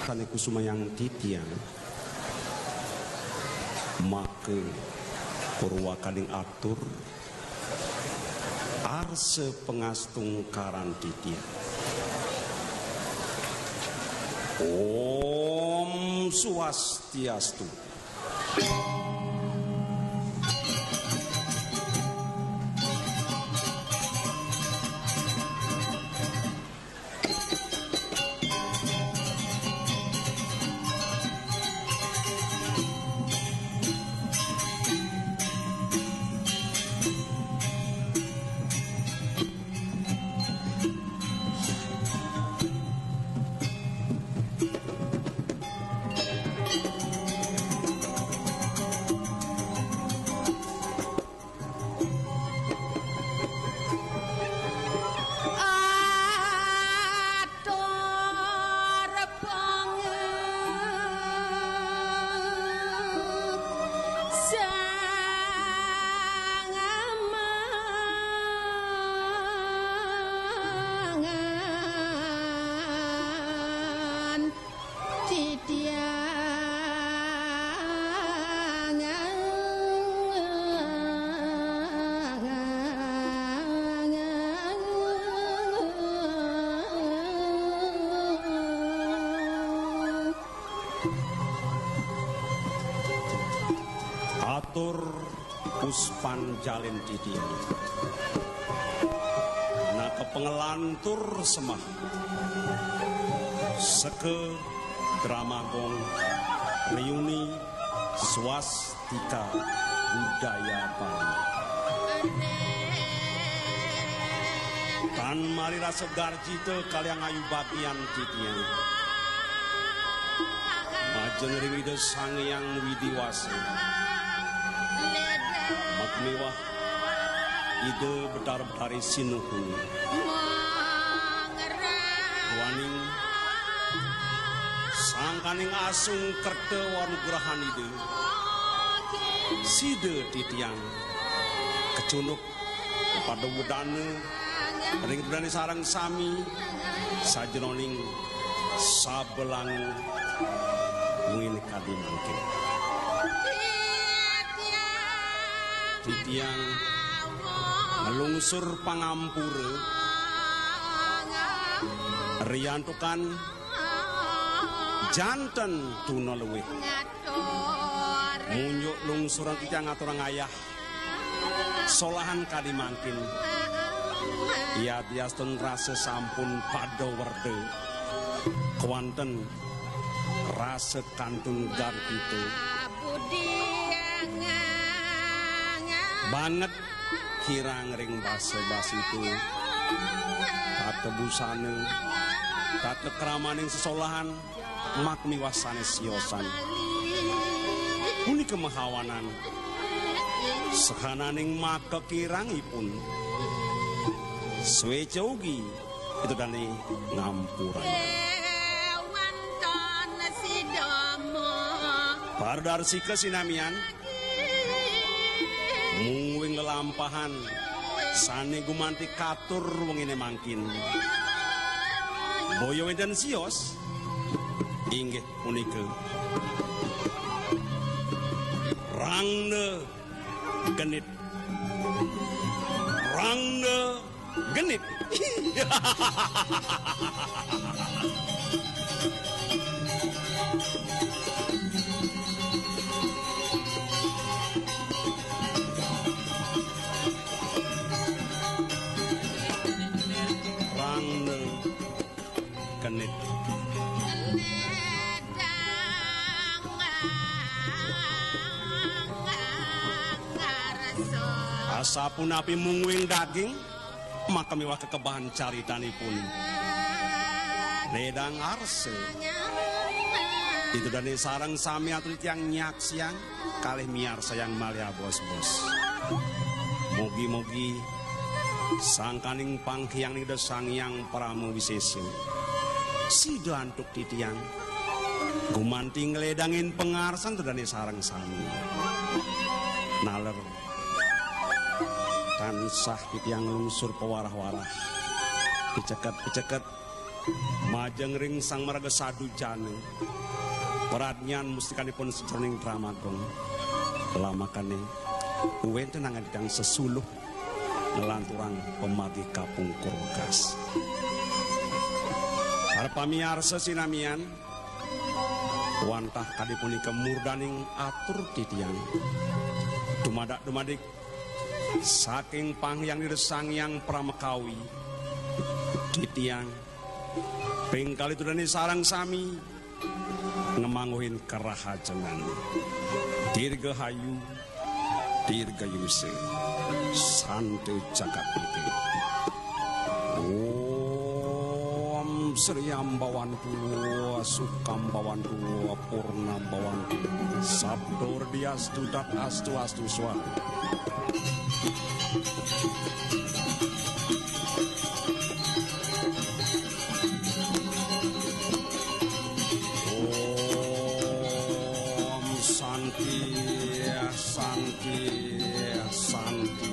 Sane kusumayang titiang make Purwakaning atur arse pengastung karan titiang. Om Swastiastu. Atur puspan jalin titiang na kepengelantur semah seke dramagong reuni swastika budaya Bali tan mari rasa garjite kaliang ayu bagian titiang majeng riwide sangyang widiwasa mewah ide bedar-bedari sinuhun waning sangkaning asung kerte wanugrahan ide side titiang kecunuk pada wudane ring bedane sarang sami sajroning sabelang win kadimangke titiang melungsur pangampura riantukan janten tuna luwih munyuk lungsuran titiang aturang ayah solahan kadimangkin ia diastun rasa sampun pada werde kewanten rasa kantun garpitu banget kirang ring basa-basi itu kata busane kata keramaning sesolahan makmi wasane siosan uni kemahawanan sehananing maka kirangipun swece ugi itu dani ngampuran Pardar sika sinamian mungwing lelampahan sane gumanti katur wengine mangkin boyo dan sios inggih punika rangna genit genit asapun api mungwing daging maka miwah kekebahan caritanipun redang arse itu dani sarang sami atau tiang nyak siang kalih miar sayang malia bos-bos mogi-mogi sangkaning pangkiang nida sangyang pramu wisesu sido antuk titiang gumanting ledangin pengarsan tu dani sarang sami naler tansah titiang lungsur pewarah-warah keceket Majeng ring sang maraga sadu jane. Peradnyan mustikanipun sejroning dramadong. Lamakane wenten nangan dikang sesuluh ngelanturang pemati kapung Kurgas. Para pamiarsa sinamian wantah kadipunika murdaning atur titiang dumadak-dumadik saking pangyang diresang yang pramekawi titiang pengkali tudani sarang sami ngemangguhin kerahajengan dirgahayu dirgayuse sante jagat piti Om Sri Ambawantu Sukambawantu Purnambawantu Sabdur Diastu Dat Astu Astu Swati Santi, Santi, Santi.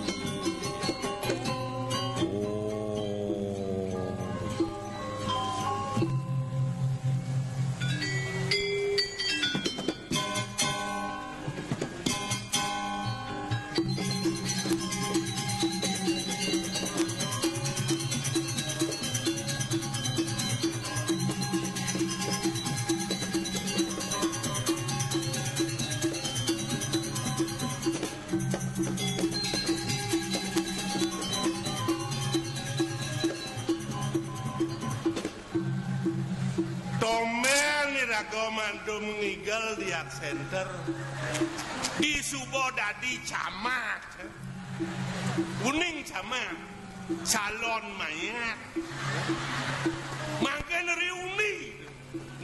Mandum ngigel di Art Center di Subodadi camat kuning camat calon mayat makin reuni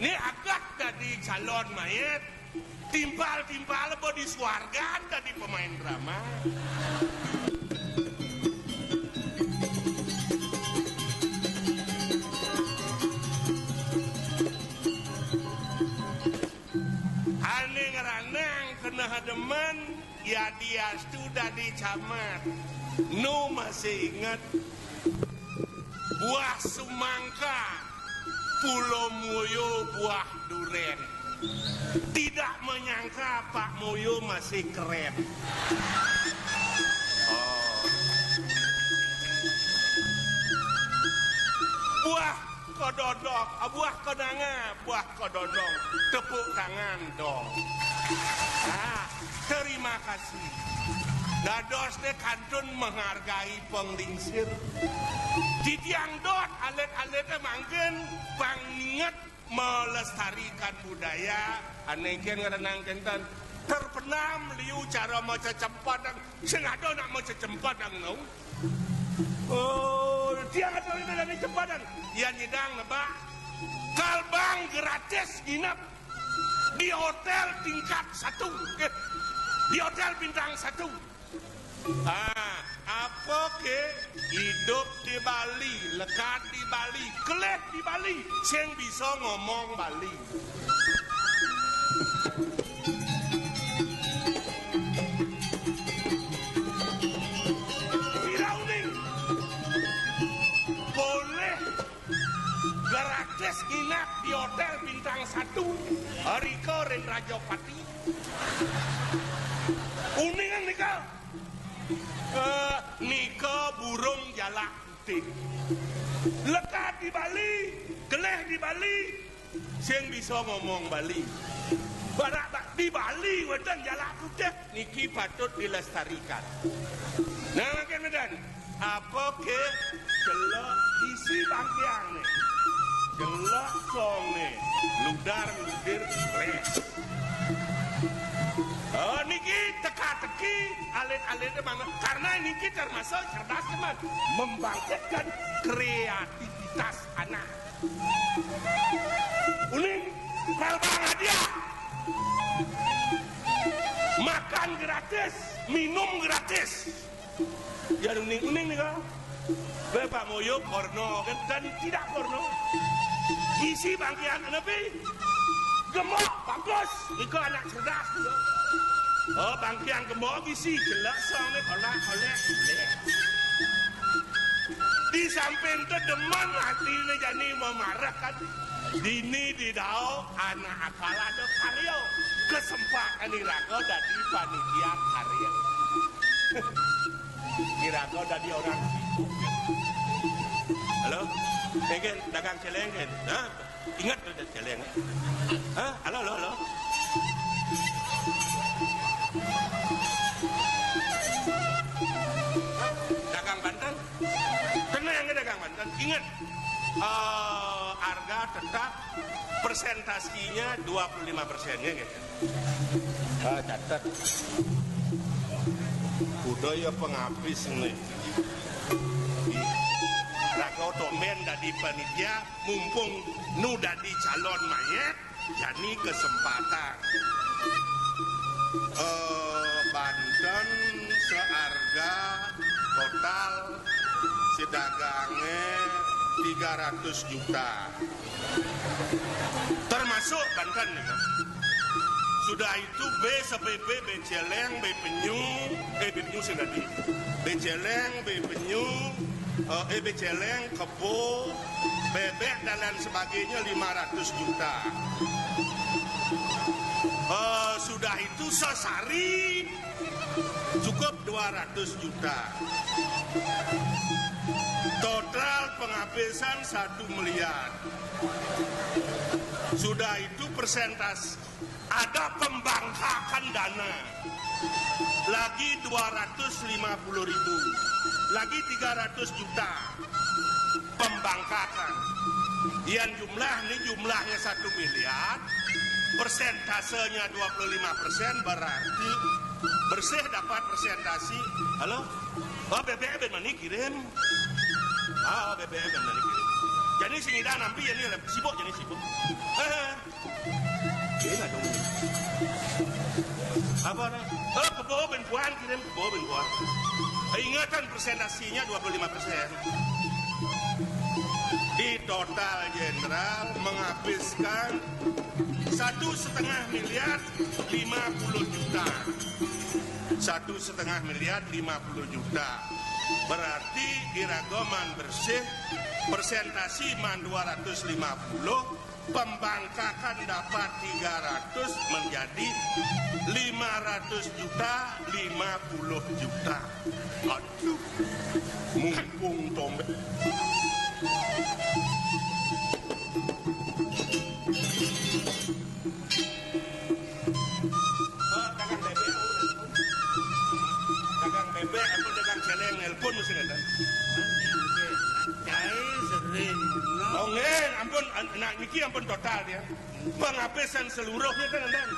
ini agak tadi calon mayat timpal-timpal bodi swarga tadi pemain drama demen ya dia sudah dicamat nu masih ingat buah semangka Pulau Moyo buah duren tidak menyangka Pak Moyo masih keren buah kododok buah kodanga buah kododok tepuk tangan dong terima kasih. Dados de kantun menghargai penglingsir. Di tiang dot alet-aletnya mangken panginget melestarikan budaya. Anehken ngerenang kentan terpenam liu cara maca cempadang. Sengado nak maca cempadang no. Oh, tiang ada ini dari cempadang. Ya nyidang nebak. Kalbang gratis nginep di hotel tingkat 1. Di hotel bintang 1. Apa ke hidup di Bali, lekat di Bali, kelek di Bali, sing bisa ngomong Bali. Firauning boleh gratis nginap di hotel bintang 1 hari keren Rajopati. Uningan nika nika burung jalak putih lekat di Bali geleh di Bali sing bisa ngomong Bali barak di Bali weten jalak putih niki patut dilestarikan nah makin medan apa ke jelek isi bangkiang nih jelek song nih ludar ludir res oh niki teka-teki alit-alitnya banget karena niki termasuk cerdas teman membangkitkan kreativitas anak uning kalbang hadiah makan gratis minum gratis ya uning nih kak Bapak Moyo porno kan dan tidak porno isi bangkian lebih gemuk bagus itu anak cerdas juga. Oh bangkian gemuk isi jelas soalnya oleh di samping tedeman hatinya jadi memarahkan dini didao anak akala ada karyo kesempatan Irago dari panitia karyo Irago dari orang sibuk halo pengen dagang celeng kan ingat udah celeng halo dagang Banten tenang dagang Banten ingat harga tetap persentasinya 25%-nya gitu. Catat. Budaya penghabis nih. Raga otomen dari panitia mumpung nu dari calon mayat jadi kesempatan. Banten seharga total sedagangnya 300 juta termasuk Banten ya. Sudah itu B sampai B Celeng, B Penyu sudah di B Celeng, B Penyu, B Celeng, Kebo, bebek dan lain sebagainya 500 juta. Sudah itu sesari cukup 200 juta. Total penghabisan 1 miliar. Sudah itu persentase ada pembangkakan dana. Lagi 250 ribu. Lagi 300 juta. Pembangkakan. Yang jumlahnya 1 miliar. Persentasenya 25% berarti bersih dapat persentasi. Halo? BBM mana kirim? BBM mana kirim? Jadi singida nampi ini sibuk jadi sibuk. Ini nggak dong. Apa nih? Kebo benpuan kirim kebo benpuan. Ingatan persentasinya 25%. Di total general menghabiskan 1,5 miliar 50 juta. 1,5 miliar 50 juta. Berarti Iragoman bersih persentasi man 250, pembangkakan dapat 300 menjadi 500 juta 50 juta. Aduh, mumpung tombek. Dagang bebek atau dagang celeng nelpon mesti ada. Cai sering. Oh ngen, ampun, nak niki ampun total dia. Penghabisan seluruhnya kan dan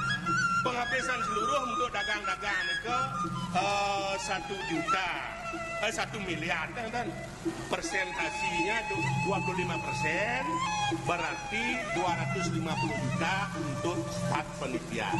penghabisan seluruh untuk dagang-dagang itu 1 juta, 1 miliar kan. Persentasinya 25%, berarti 250 juta untuk start penelitian.